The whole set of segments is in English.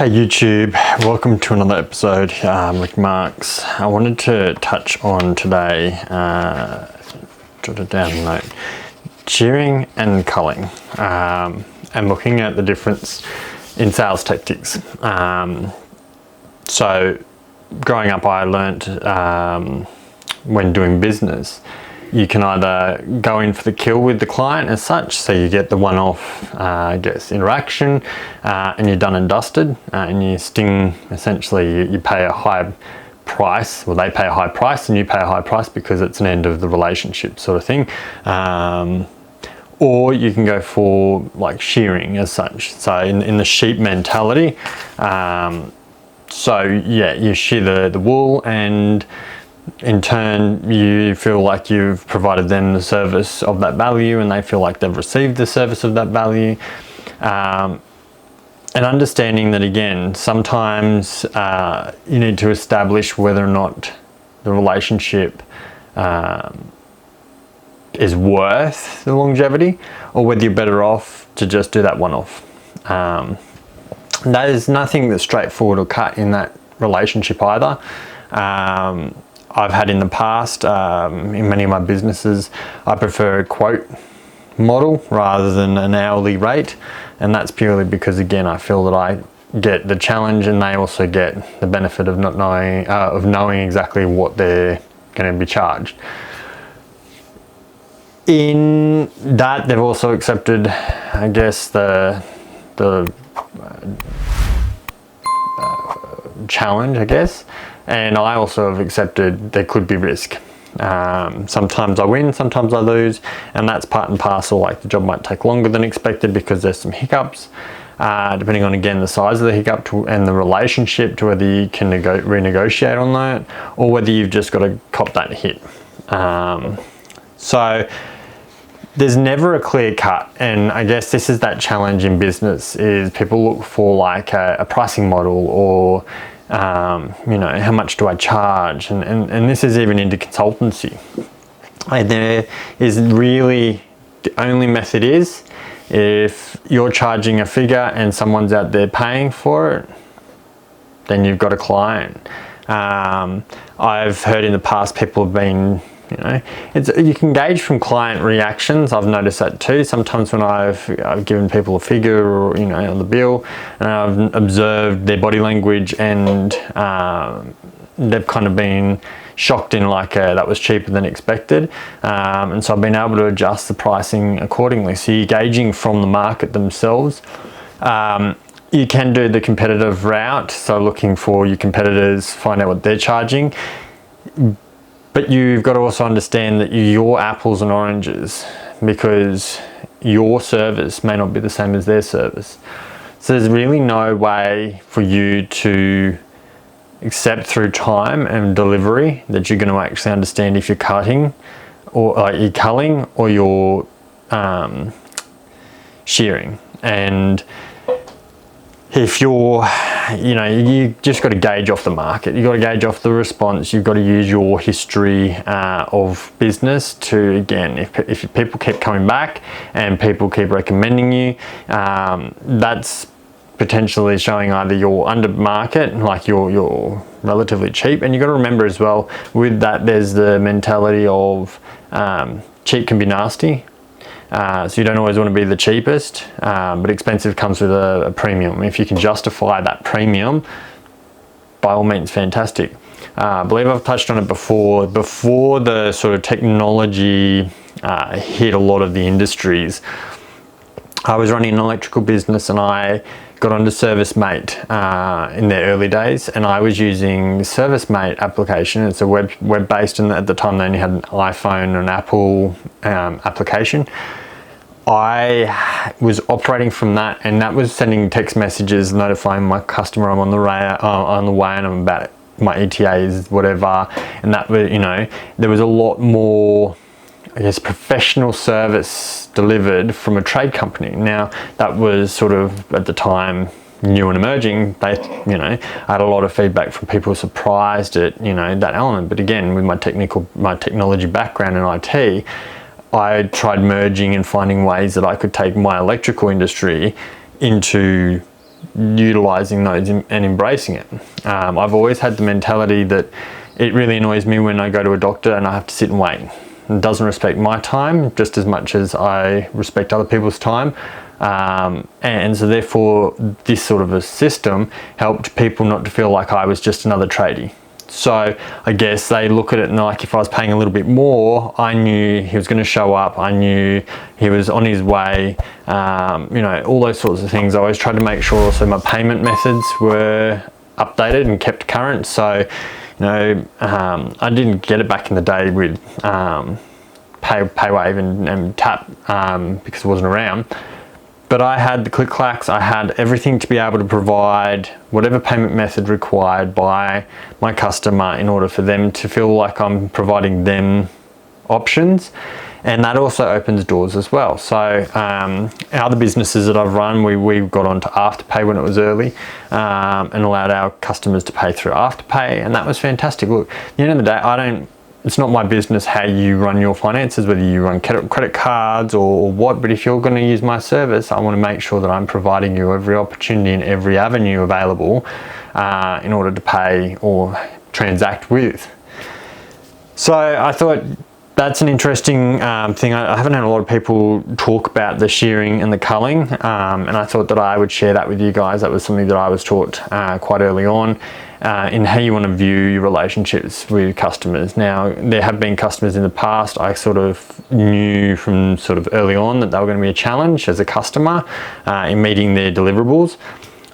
Hey YouTube, welcome to another episode with Marks. I wanted to touch on today, jotted down a note, shearing and culling, and looking at the difference in sales tactics. So growing up I learnt when doing business, you can either go in for the kill with the client as such, so you get the one-off, interaction, and you're done and dusted, and you sting, essentially, you pay a high price, well, they pay a high price and you pay a high price because it's an end of the relationship sort of thing. Or you can go for like shearing as such, so in the sheep mentality. So yeah, you shear the wool, and in turn you feel like you've provided them the service of that value, and they feel like they've received the service of that value. And understanding that, again, sometimes you need to establish whether or not the relationship is worth the longevity, or whether you're better off to just do that one-off. There's nothing that's straightforward or cut in that relationship either. I've had in the past, in many of my businesses, I prefer a quote model rather than an hourly rate, and that's purely because, again, I feel that I get the challenge and they also get the benefit of not knowing, knowing exactly what they're going to be charged. In that, they've also accepted, I guess, the challenge, I guess. And I also have accepted there could be risk. Sometimes I win, sometimes I lose, and that's part and parcel. Like, the job might take longer than expected because there's some hiccups, depending on, again, the size of the hiccup and the relationship, to whether you can renegotiate on that, or whether you've just got to cop that hit. So there's never a clear cut, and I guess this is that challenge in business, is people look for like a pricing model, or how much do I charge? And this is even into consultancy. And there is really, the only method is, if you're charging a figure and someone's out there paying for it, then you've got a client. I've heard in the past people have been, you can gauge from client reactions. I've noticed that too. Sometimes when I've given people a figure, or on the bill, and I've observed their body language, and they've kind of been shocked in like that was cheaper than expected, and so I've been able to adjust the pricing accordingly. So you're gauging from the market themselves. You can do the competitive route, so looking for your competitors, find out what they're charging. But you've got to also understand that you're apples and oranges, because your service may not be the same as their service. So there's really no way for you to accept through time and delivery that you're going to actually understand if you're cutting, or you're culling, or you're shearing. And if you're, you just got to gauge off the market. You've got to gauge off the response. You've got to use your history of business to, again, if people keep coming back and people keep recommending you, that's potentially showing either you're under market, like you're relatively cheap. And you've got to remember as well, with that, there's the mentality of cheap can be nasty. So you don't always want to be the cheapest, but expensive comes with a premium. If you can justify that premium, by all means, fantastic. I believe I've touched on it before the sort of technology hit a lot of the industries. I was running an electrical business, and I got onto ServiceMate in their early days, and I was using ServiceMate application. It's a web-based, and at the time they only had an iPhone and an Apple application. I was operating from that, and that was sending text messages notifying my customer I'm on the way, and I'm about my ETAs, whatever. And that was, there was a lot more, I guess, professional service delivered from a trade company. Now, that was sort of, at the time, new and emerging. I had a lot of feedback from people surprised at, that element. But again, with my technology background in IT, I tried merging and finding ways that I could take my electrical industry into utilizing those and embracing it. I've always had the mentality that it really annoys me when I go to a doctor and I have to sit and wait. It doesn't respect my time just as much as I respect other people's time. And so therefore this sort of a system helped people not to feel like I was just another tradie. So I guess they look at it and like, if I was paying a little bit more, I knew he was going to show up. I knew he was on his way, all those sorts of things. I always tried to make sure also my payment methods were updated and kept current. So, I didn't get it back in the day with PayWave and Tap because it wasn't around. But I had the click-clacks, I had everything to be able to provide whatever payment method required by my customer in order for them to feel like I'm providing them options. And that also opens doors as well. So other businesses that I've run, we got onto Afterpay when it was early and allowed our customers to pay through Afterpay, and that was fantastic. Look, at the end of the day, it's not my business how you run your finances, whether you run credit cards or what, but if you're going to use my service, I want to make sure that I'm providing you every opportunity and every avenue available in order to pay or transact with. So I thought that's an interesting thing. I haven't had a lot of people talk about the shearing and the culling, and I thought that I would share that with you guys. That was something that I was taught quite early on. In how you want to view your relationships with customers. Now, there have been customers in the past I sort of knew from sort of early on that they were going to be a challenge as a customer in meeting their deliverables,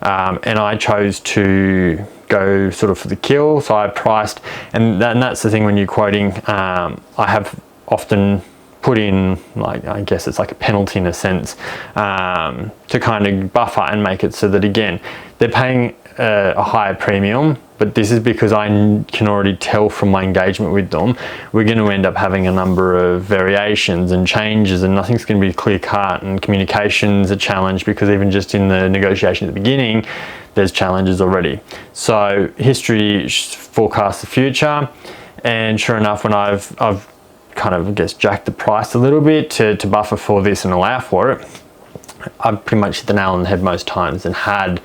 and I chose to go sort of for the kill. So I priced, and that's the thing when you're quoting, I have often put in, like, I guess it's like a penalty in a sense, to kind of buffer and make it so that, again, they're paying a higher premium, but this is because I can already tell from my engagement with them, we're going to end up having a number of variations and changes, and nothing's going to be clear cut, and communication's a challenge because even just in the negotiation at the beginning, there's challenges already. So history forecasts the future, and sure enough, when I've kind of, I guess, jacked the price a little bit to buffer for this and allow for it, I've pretty much hit the nail on the head most times and had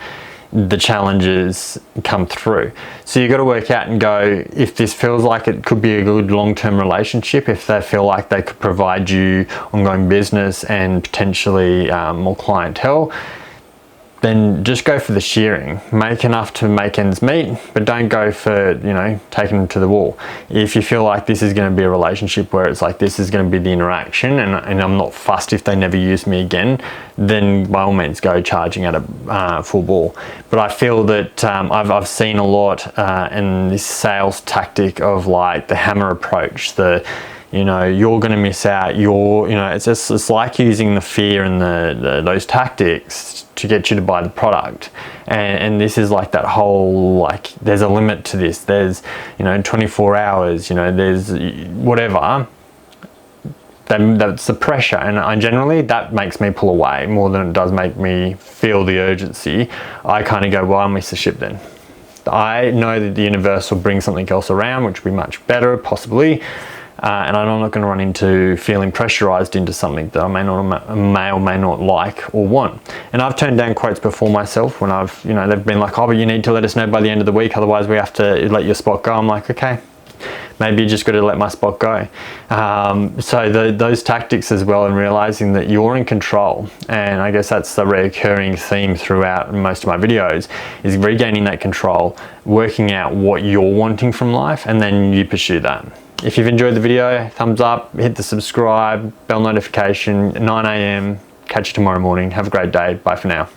the challenges come through. So you got to work out and go, if this feels like it could be a good long-term relationship, if they feel like they could provide you ongoing business and potentially more clientele, then just go for the shearing. Make enough to make ends meet, but don't go for, taking them to the wall. If you feel like this is going to be a relationship where it's like this is going to be the interaction, and I'm not fussed if they never use me again, then by all means go charging at a full ball. But I feel that I've seen a lot in this sales tactic of like the hammer approach, you're going to miss out. It's like using the fear and those tactics to get you to buy the product. And this is like that whole, like, there's a limit to this. There's, 24 hours, there's whatever. That's the pressure. And I generally, that makes me pull away more than it does make me feel the urgency. I kind of go, well, I'll miss the ship then. I know that the universe will bring something else around, which will be much better, possibly. And I'm not going to run into feeling pressurized into something that I may or may not like or want. And I've turned down quotes before myself when they've been like, oh, but you need to let us know by the end of the week, otherwise we have to let your spot go. I'm like, okay, maybe you just got to let my spot go. So those tactics as well, and realizing that you're in control. And I guess that's the recurring theme throughout most of my videos, is regaining that control, working out what you're wanting from life, and then you pursue that. If you've enjoyed the video, thumbs up, hit the subscribe, bell notification, 9 AM. Catch you tomorrow morning. Have a great day. Bye for now.